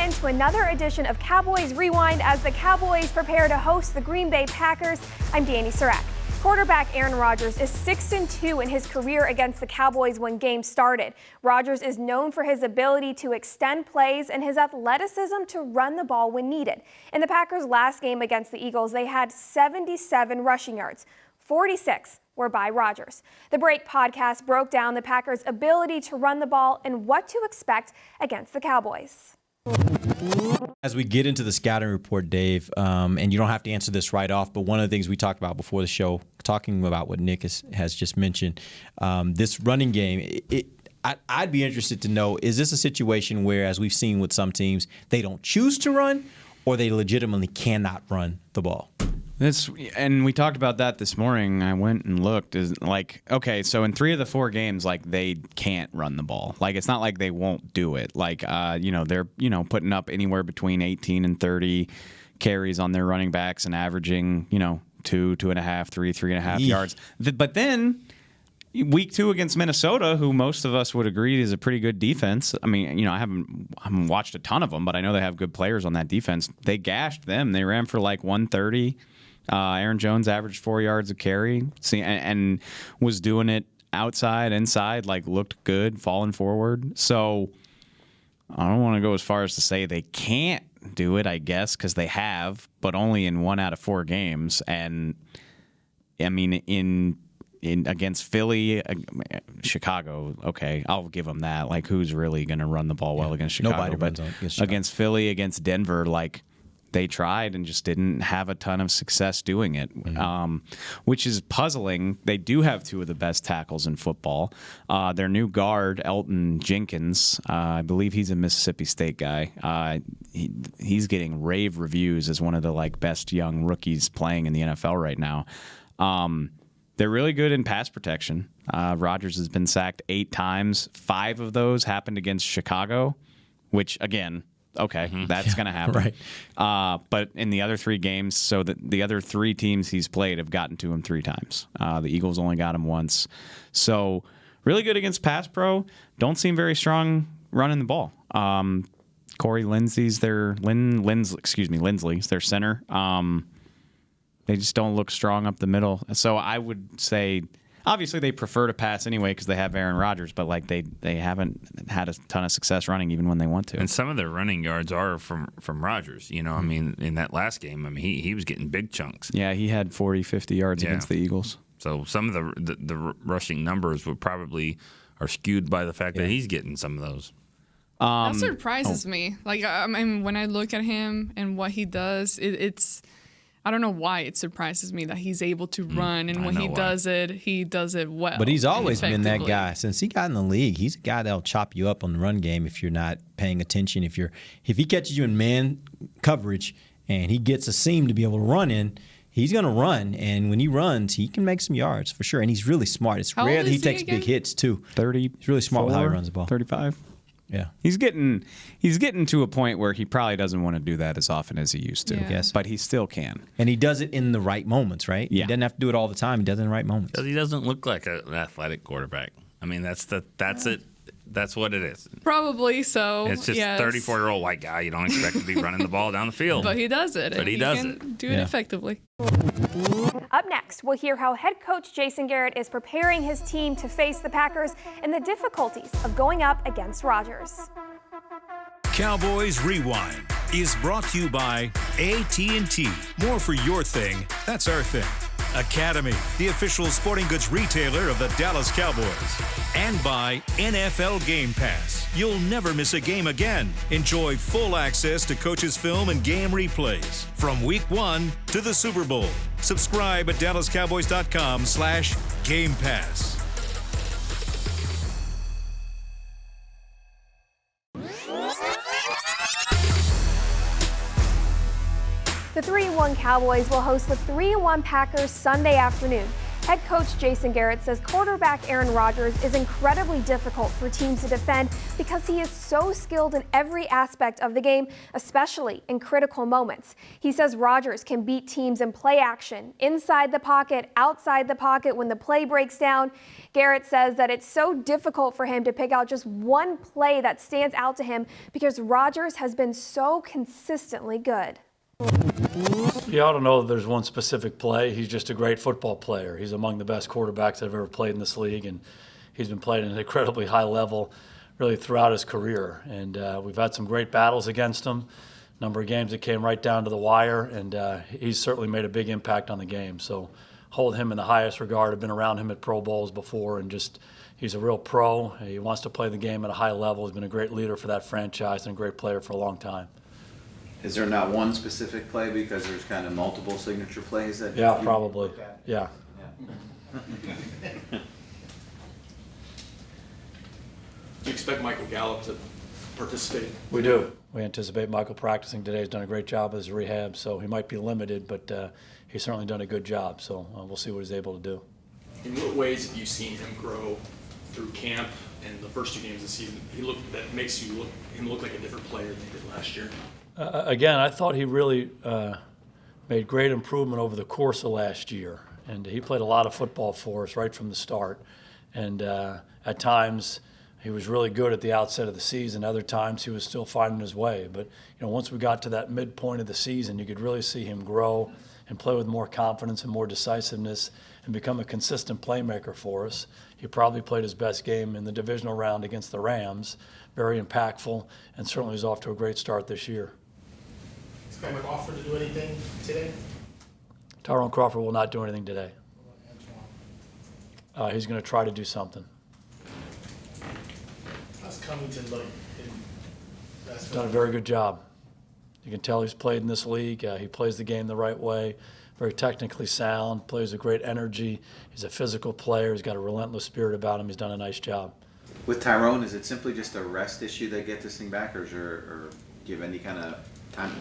into another edition of Cowboys Rewind as the Cowboys prepare to host the Green Bay Packers. I'm Dani Sureck. Quarterback Aaron Rodgers is 6-2 in his career against the Cowboys when games started. Rodgers is known for his ability to extend plays and his athleticism to run the ball when needed. In the Packers' last game against the Eagles, they had 77 rushing yards. 46 were by Rodgers. The Break podcast broke down the Packers' ability to run the ball and what to expect against the Cowboys. As we get into the scouting report, Dave, and you don't have to answer this right off, but one of the things we talked about before the show, talking about what Nick has just mentioned, this running game, I'd be interested to know, is this a situation where, as we've seen with some teams, they don't choose to run or they legitimately cannot run the ball? And we talked about that this morning. I went and looked. Okay, so in 3 of the 4 games, they can't run the ball. It's not like they won't do it. They're putting up anywhere between 18 and 30 carries on their running backs and averaging 2, 2.5, 3, 3.5 yards. But then week 2 against Minnesota, who most of us would agree is a pretty good defense. I mean, I haven't watched a ton of them, but I know they have good players on that defense. They gashed them. They ran for 130. Aaron Jones averaged 4 yards a carry, and was doing it outside, inside, looked good, falling forward. So I don't want to go as far as to say they can't do it, I guess, because they have, but only in 1 out of 4 games. And I mean, in against Philly, Chicago, okay, I'll give them that. Who's really going to run the ball well against Chicago? Nobody but runs against Chicago. Against Philly, against Denver, they tried and just didn't have a ton of success doing it, which is puzzling. They do have 2 of the best tackles in football. Their new guard, Elton Jenkins, I believe he's a Mississippi State guy. He's getting rave reviews as one of the best young rookies playing in the NFL right now. They're really good in pass protection. Rodgers has been sacked 8 times. 5 of those happened against Chicago, which, again, okay, that's going to happen. Right. But in the other 3 games, so the other 3 teams he's played have gotten to him 3 times. The Eagles only got him once. So really good against pass pro. Don't seem very strong running the ball. Corey Linsley's Lindsley's their center. They just don't look strong up the middle. So I would say, obviously, they prefer to pass anyway because they have Aaron Rodgers, but they haven't had a ton of success running even when they want to. And some of their running yards are from Rodgers. I mean, in that last game, he was getting big chunks. Yeah, he had 40, 50 yards against the Eagles. So some of the rushing numbers would probably are skewed by the fact that he's getting some of those. That surprises me. I mean, when I look at him and what he does, it's. I don't know why it surprises me that he's able to run, and when he does it well. But he's always been that guy. Since he got in the league, he's a guy that'll chop you up on the run game if you're not paying attention. If he catches you in man coverage and he gets a seam to be able to run in, he's going to run. And when he runs, he can make some yards for sure. And he's really smart. It's rare that he takes big hits too. 30. He's really smart with how he runs the ball. 35. Yeah, he's getting to a point where he probably doesn't want to do that as often as he used to. Yes, but he still can, and he does it in the right moments, right? Yeah, he doesn't have to do it all the time. He does it in the right moments. Because he doesn't look like an athletic quarterback. I mean, that's it. That's what it is. Probably so. It's just a 34-year-old white guy. You don't expect to be running the ball down the field. But he does it. But he does it. Do it effectively. Up next, we'll hear how head coach Jason Garrett is preparing his team to face the Packers and the difficulties of going up against Rodgers. Cowboys Rewind is brought to you by AT&T. More for your thing, that's our thing. Academy, the official sporting goods retailer of the Dallas Cowboys. And by NFL Game Pass. You'll never miss a game again. Enjoy full access to coaches' film and game replays from Week 1 to the Super Bowl. Subscribe at DallasCowboys.com/Game Pass. The 3-1 Cowboys will host the 3-1 Packers Sunday afternoon. Head coach Jason Garrett says quarterback Aaron Rodgers is incredibly difficult for teams to defend because he is so skilled in every aspect of the game, especially in critical moments. He says Rodgers can beat teams in play action, inside the pocket, outside the pocket when the play breaks down. Garrett says that it's so difficult for him to pick out just one play that stands out to him because Rodgers has been so consistently good. Yeah, I don't know that there's one specific play. He's just a great football player. He's among the best quarterbacks that have ever played in this league, and he's been playing at an incredibly high level really throughout his career. And we've had some great battles against him, a number of games that came right down to the wire, and he's certainly made a big impact on the game. So hold him in the highest regard. I've been around him at Pro Bowls before, and just he's a real pro. He wants to play the game at a high level. He's been a great leader for that franchise and a great player for a long time. Is there not one specific play because there's kind of multiple signature plays that? Yeah, probably. Yeah. Do you expect Michael Gallup to participate? We do. We anticipate Michael practicing today. He's done a great job with his rehab, so he might be limited, but he's certainly done a good job. So we'll see what he's able to do. In what ways have you seen him grow through camp and the first 2 games of the season? That makes him look like a different player than he did last year. Again, I thought he really made great improvement over the course of last year, and he played a lot of football for us right from the start. And at times, he was really good at the outset of the season. Other times, he was still finding his way. But once we got to that midpoint of the season, you could really see him grow and play with more confidence and more decisiveness and become a consistent playmaker for us. He probably played his best game in the divisional round against the Rams, very impactful, and certainly is off to a great start this year. Expect Crawford to do anything today? Tyrone Crawford will not do anything today. He's going to try to do something. How's Covington look? He's done a very good job. You can tell he's played in this league. He plays the game the right way, very technically sound, plays with great energy. He's a physical player. He's got a relentless spirit about him. He's done a nice job. With Tyrone, is it simply just a rest issue that get this thing back, or do you have any kind of time?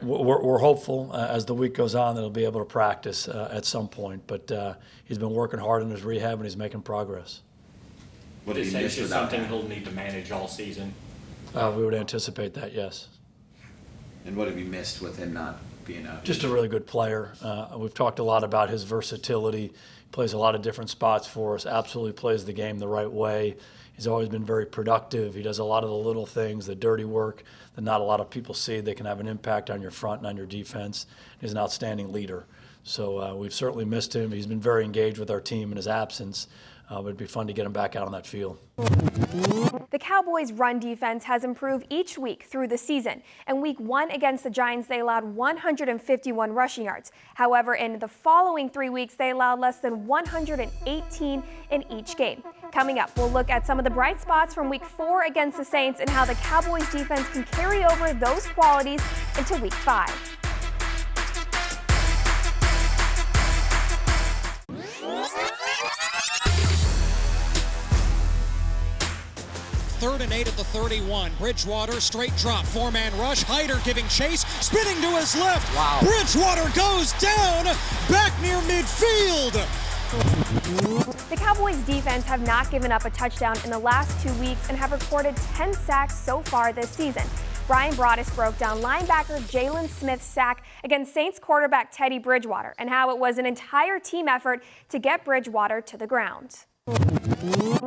We're hopeful as the week goes on that he'll be able to practice at some point. But he's been working hard in his rehab and he's making progress. What Is this something he'll need to manage all season? We would anticipate that, yes. And what have you missed with him not being out? Just a really good player. We've talked a lot about his versatility. He plays a lot of different spots for us, absolutely plays the game the right way. He's always been very productive. He does a lot of the little things, the dirty work that not a lot of people see. They can have an impact on your front and on your defense. He's an outstanding leader. So we've certainly missed him. He's been very engaged with our team in his absence. But it'd be fun to get him back out on that field. The Cowboys' run defense has improved each week through the season. In week 1 against the Giants, they allowed 151 rushing yards. However, in the following 3 weeks, they allowed less than 118 in each game. Coming up, we'll look at some of the bright spots from week 4 against the Saints and how the Cowboys defense can carry over those qualities into week 5. 3rd and 8 at the 31. Bridgewater, straight drop, 4-man rush. Hyder giving chase, spinning to his left. Wow. Bridgewater goes down, back near midfield. The Cowboys defense have not given up a touchdown in the last 2 weeks and have recorded 10 sacks so far this season. Brian Broaddus broke down linebacker Jalen Smith's sack against Saints quarterback Teddy Bridgewater and how it was an entire team effort to get Bridgewater to the ground.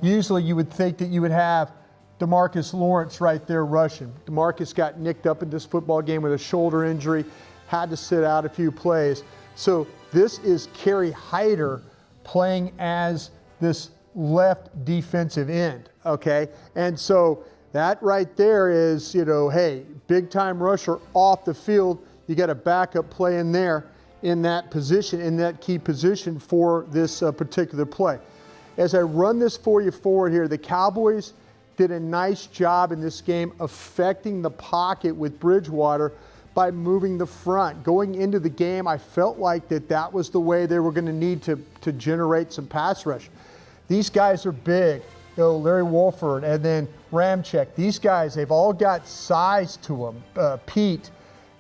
Usually you would think that you would have DeMarcus Lawrence right there rushing. DeMarcus got nicked up in this football game with a shoulder injury, had to sit out a few plays. So this is Kerry Hyder playing as this left defensive end, okay? And so that right there is, hey, big time rusher off the field. You got a backup play in there in that position, in that key position for this particular play. As I run this for you forward here, the Cowboys did a nice job in this game affecting the pocket with Bridgewater by moving the front. Going into the game, I felt like that was the way they were going to need to generate some pass rush. These guys are big. Larry Wolford and then Ramczyk. These guys, they've all got size to them. Pete.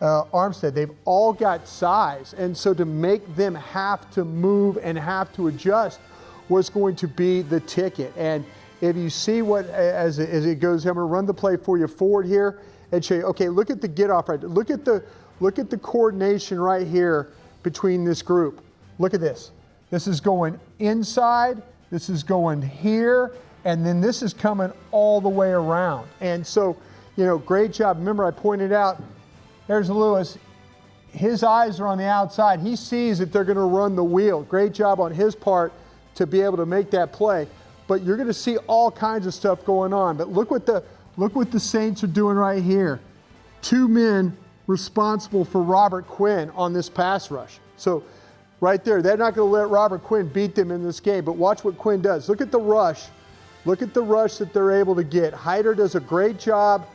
Armstead. They've all got size. And so to make them have to move and have to adjust was going to be the ticket. And if you see what, as it goes, I'm going to run the play for you forward here and show you, okay, look at the get off right there. Look at the coordination right here between this group. Look at this. This is going inside, this is going here, and then this is coming all the way around. And so, great job. Remember, I pointed out, there's Lewis. His eyes are on the outside. He sees that they're going to run the wheel. Great job on his part to be able to make that play. But you're going to see all kinds of stuff going on. But look what the Saints are doing right here. 2 men responsible for Robert Quinn on this pass rush. So right there, they're not going to let Robert Quinn beat them in this game. But watch what Quinn does. Look at the rush. Look at the rush that they're able to get. Hyder does a great job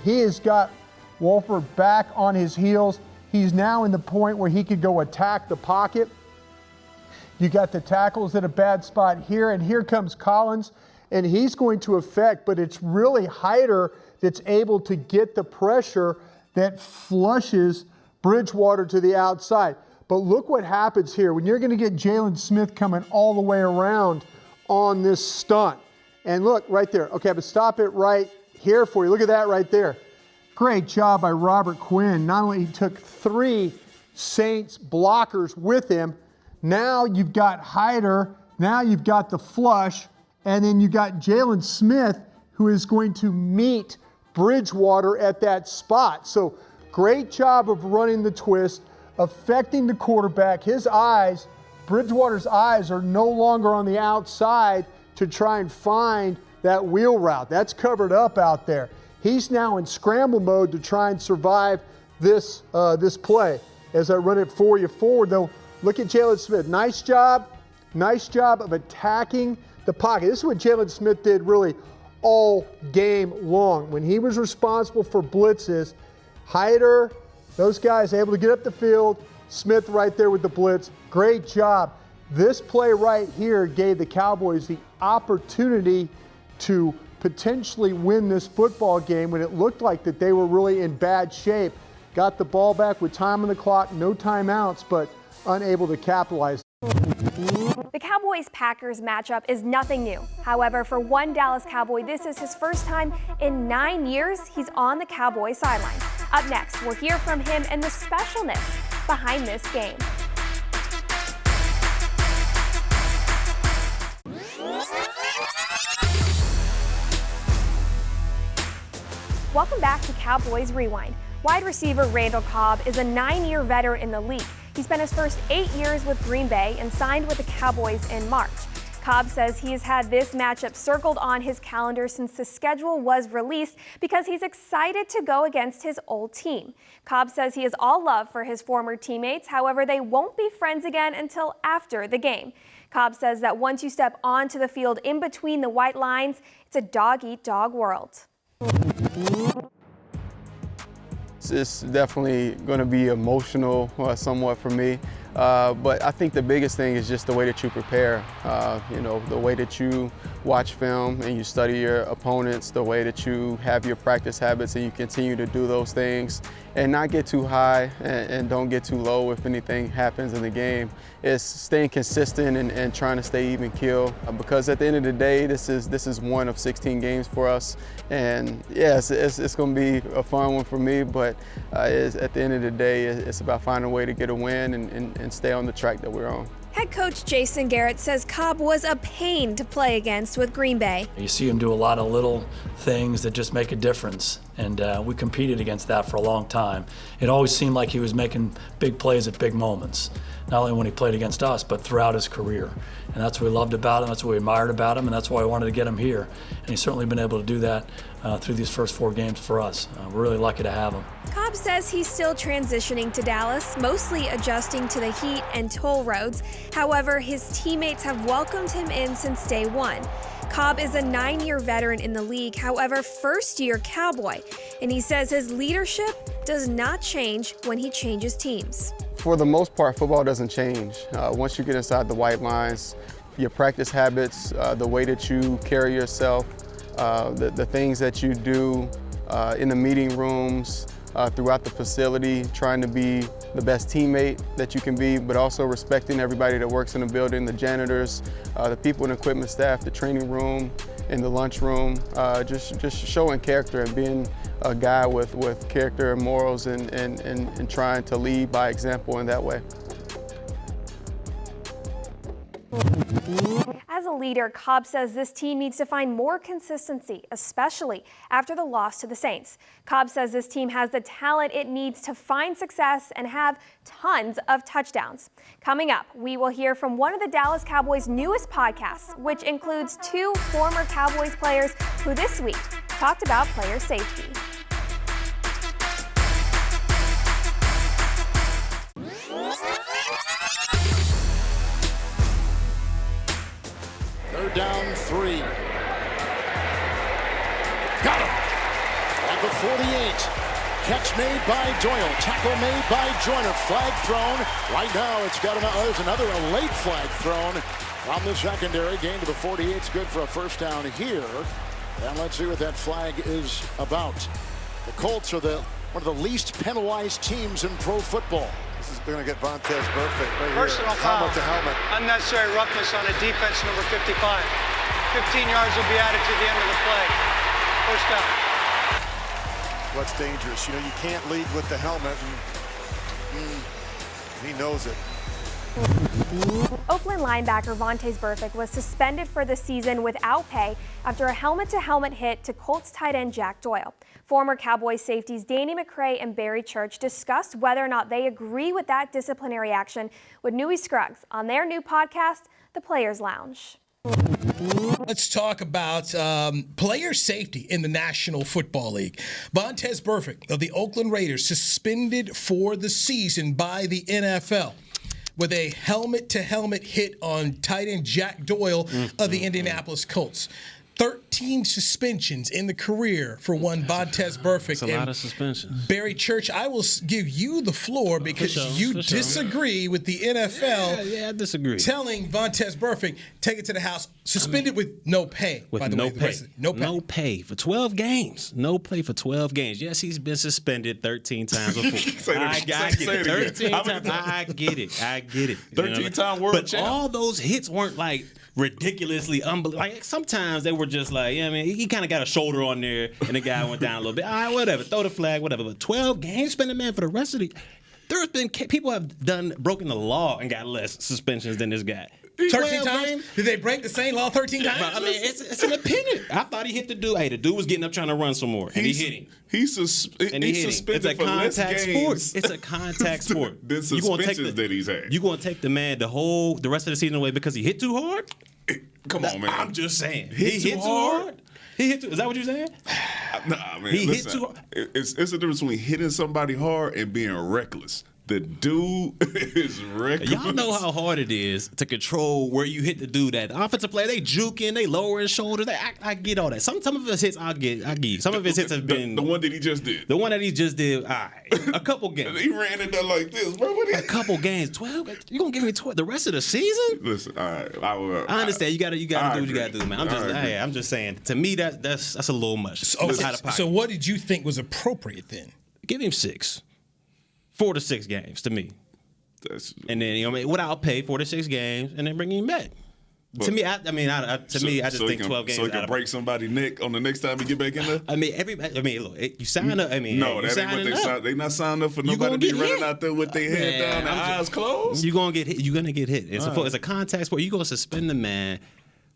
he has got Wolford back on his heels. He's now in the point where he could go attack the pocket. You got the tackles at a bad spot here, and here comes Collins, and he's going to affect, but it's really Hyder that's able to get the pressure that flushes Bridgewater to the outside. But look what happens here when you're going to get Jalen Smith coming all the way around on this stunt. And look right there. Okay, but stop it right here for you. Look at that right there. Great job by Robert Quinn. Not only he took 3 Saints blockers with him, now you've got Hyder, now you've got the flush, and then you got Jalen Smith who is going to meet Bridgewater at that spot. So great job of running the twist, affecting the quarterback. His eyes, Bridgewater's eyes are no longer on the outside to try and find that wheel route. That's covered up out there. He's now in scramble mode to try and survive this play. As I run it for you forward, though, look at Jalen Smith. Nice job of attacking the pocket. This is what Jalen Smith did really all game long. When he was responsible for blitzes, Hyder, those guys able to get up the field, Smith right there with the blitz. Great job. This play right here gave the Cowboys the opportunity to potentially win this football game when it looked like that they were really in bad shape. Got the ball back with time on the clock, no timeouts, but unable to capitalize. The Cowboys-Packers matchup is nothing new. However, for one Dallas Cowboy, this is his first time in 9 years he's on the Cowboys sideline. Up next, we'll hear from him and the specialness behind this game. Welcome back to Cowboys Rewind. Wide receiver Randall Cobb is a 9-year veteran in the league. He spent his first 8 years with Green Bay and signed with the Cowboys in March. Cobb says he has had this matchup circled on his calendar since the schedule was released because he's excited to go against his old team. Cobb says he has all love for his former teammates, however, they won't be friends again until after the game. Cobb says that once you step onto the field in between the white lines, it's a dog-eat-dog world. It's definitely going to be emotional somewhat for me, but I think the biggest thing is just the way that you prepare, the way that you watch film and you study your opponents, the way that you have your practice habits and you continue to do those things and not get too high and don't get too low if anything happens in the game. It's staying consistent and trying to stay even keel because at the end of the day, this is one of 16 games for us. And yes, it's going to be a fun one for me, but at the end of the day, it's about finding a way to get a win and stay on the track that we're on. Head coach Jason Garrett says Cobb was a pain to play against with Green Bay. You see him do a lot of little things that just make a difference, and we competed against that for a long time. It always seemed like he was making big plays at big moments, not only when he played against us, but throughout his career. And that's what we loved about him, that's what we admired about him, and that's why we wanted to get him here. And he's certainly been able to do that through these first 4 games for us. We're really lucky to have him. Cobb says he's still transitioning to Dallas, mostly adjusting to the heat and toll roads. However, his teammates have welcomed him in since day one. Cobb is a 9-year veteran in the league, however, first-year Cowboy, and he says his leadership does not change when he changes teams. For the most part, football doesn't change. Once you get inside the white lines, your practice habits, the way that you carry yourself, the things that you do in the meeting rooms, throughout the facility, trying to be the best teammate that you can be, but also respecting everybody that works in the building, the janitors, the people in the equipment staff, the training room, in the lunchroom, just showing character and being a guy with character and morals and trying to lead by example in that way. As a leader, Cobb says this team needs to find more consistency, especially after the loss to the Saints. Cobb says this team has the talent it needs to find success and have tons of touchdowns. Coming up, we will hear from one of the Dallas Cowboys' newest podcasts, which includes 2 former Cowboys players who this week talked about player safety. Third down 3. Got him! At the 48. Catch made by Doyle. Tackle made by Joyner. Flag thrown. Right now it's got there's another late flag thrown from the secondary. Gain to the 48. It's good for a first down here. And let's see what that flag is about. The Colts are one of the least penalized teams in pro football. This is going to get Vontaze perfect right Personal here. foul. Helmet to helmet. Unnecessary roughness on a defense number 55. 15 yards will be added to the end of the play. First down. What's dangerous? You can't lead with the helmet. He knows it. Oakland linebacker Vontaze Burfict was suspended for the season without pay after a helmet-to-helmet hit to Colts tight end Jack Doyle. Former Cowboys safeties Danny McCray and Barry Church discussed whether or not they agree with that disciplinary action with Newy Scruggs on their new podcast, The Players Lounge. Let's talk about player safety in the National Football League. Vontaze Burfict of the Oakland Raiders suspended for the season by the NFL with a helmet-to-helmet hit on tight end Jack Doyle of the Indianapolis Colts. 13 suspensions in the career for one Vontaze Burfict. That's a lot of suspensions. Barry Church, I will give you the floor because you disagree with the NFL. Yeah, I disagree. Telling Vontaze Burfict, take it to the house, suspended with no pay. With by the no way, pay. No pay. No pay for 12 games. No pay for 12 games. Yes, he's been suspended 13 times before. I get it. 13 times. I get it. 13-time world champ. But all those hits weren't like ridiculously unbelievable. Like sometimes they were just like, he kind of got a shoulder on there and the guy went down a little bit. All right, whatever. Throw the flag, whatever. But 12 games, spending man for the rest of the. There's been people have broken the law and got less suspensions than this guy. 13 times? Did they break the same law 13 times? I mean, it's an opinion. I thought he hit the dude. Hey, the dude was getting up trying to run some more, and he hit him. He's suspended It's a for less contact games. sport. It's a contact sport. The suspensions that he's had. You going to take the man the rest of the season away because he hit too hard? Come on, man. I'm just saying. He hit too hard? He hit too. Is that what you're saying? Nah, man. He listen, hit too hard. It's the difference between hitting somebody hard and being reckless. The dude is reckless. Y'all know how hard it is to control where you hit the dude at. The offensive player, they juking, they lowering shoulders. I get all that. Some of his hits I give. Some of his hits have been the one that he just did. The one that he just did. All right, a couple games. He ran it down like this, bro. A couple games. 12. You gonna give me 12 the rest of the season? Listen, all right. I understand. You gotta do what you gotta do, man. I'm just saying. To me, that's a little much. So what did you think was appropriate then? Give him 6. 4 to 6 games to me. And then without pay, 4 to 6 games, and then bring him back. To me, I just think 12 games. So he can break somebody's neck on the next time he get back in there. Look, you sign up. No, that ain't what they signed. They not signed up for nobody to be running out there with their head down and eyes closed. You're gonna get hit. You're gonna get hit. It's a contact sport. You're gonna suspend the man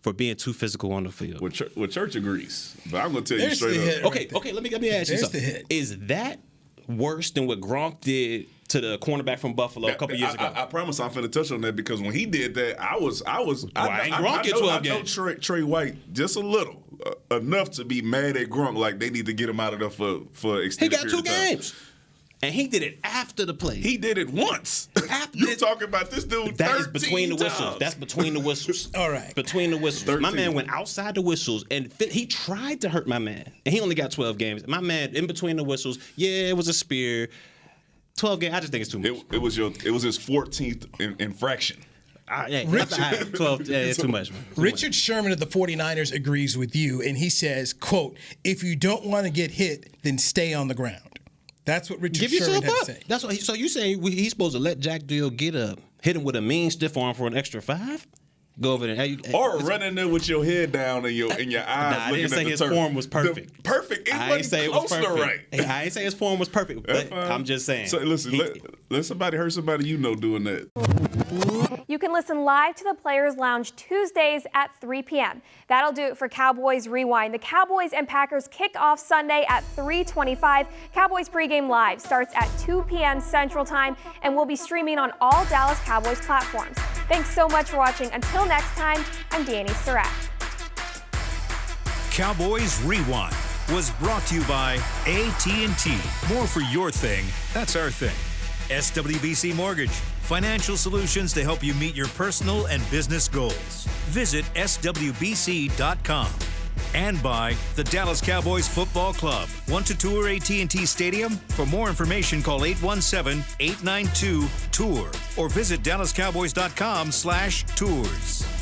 for being too physical on the field. Well, Church agrees, but I'm gonna tell you straight up. Okay. Let me ask you something. Is that worse than what Gronk did to the cornerback from Buffalo a couple years ago? I promise I'm finna touch on that because when he did that, I know Trey White just a little enough to be mad at Gronk like they need to get him out of there for extended period of time. He got 2 games. And he did it after the play. He did it once. You're talking about this dude. That is between the whistles. That's between the whistles. All right. Between the whistles. 13. My man went outside the whistles and he tried to hurt my man. And he only got 12 games. My man, in between the whistles, it was a spear. 12 games, I just think it's too much. It was his 14th infraction. 12, it's too much. Richard Sherman of the 49ers agrees with you, and he says, quote, if you don't want to get hit, then stay on the ground. That's what Richard Give yourself Sherman had up. to say. That's what. So you say he's supposed to let Jack Doyle get up, hit him with a mean stiff arm for an extra 5? Go over there. Or run in there with your head down and your eyes looking I didn't say at the his turf. form was perfect. Perfect. It I ain't say it was close to perfect. right. I ain't say his form was perfect, but I'm just saying. So listen, let somebody hurt somebody doing that. You can listen live to the Players Lounge Tuesdays at 3 p.m. That'll do it for Cowboys Rewind. The Cowboys and Packers kick off Sunday at 3:25. Cowboys pregame live starts at 2 p.m. Central Time and will be streaming on all Dallas Cowboys platforms. Thanks so much for watching. Until next time, I'm Dani Sureck. Cowboys Rewind was brought to you by AT&T. More for your thing, that's our thing. SWBC Mortgage, financial solutions to help you meet your personal and business goals. Visit swbc.com. And by the Dallas Cowboys Football Club. Want to tour AT&T Stadium? For more information, call 817-892-TOUR or visit dallascowboys.com/tours.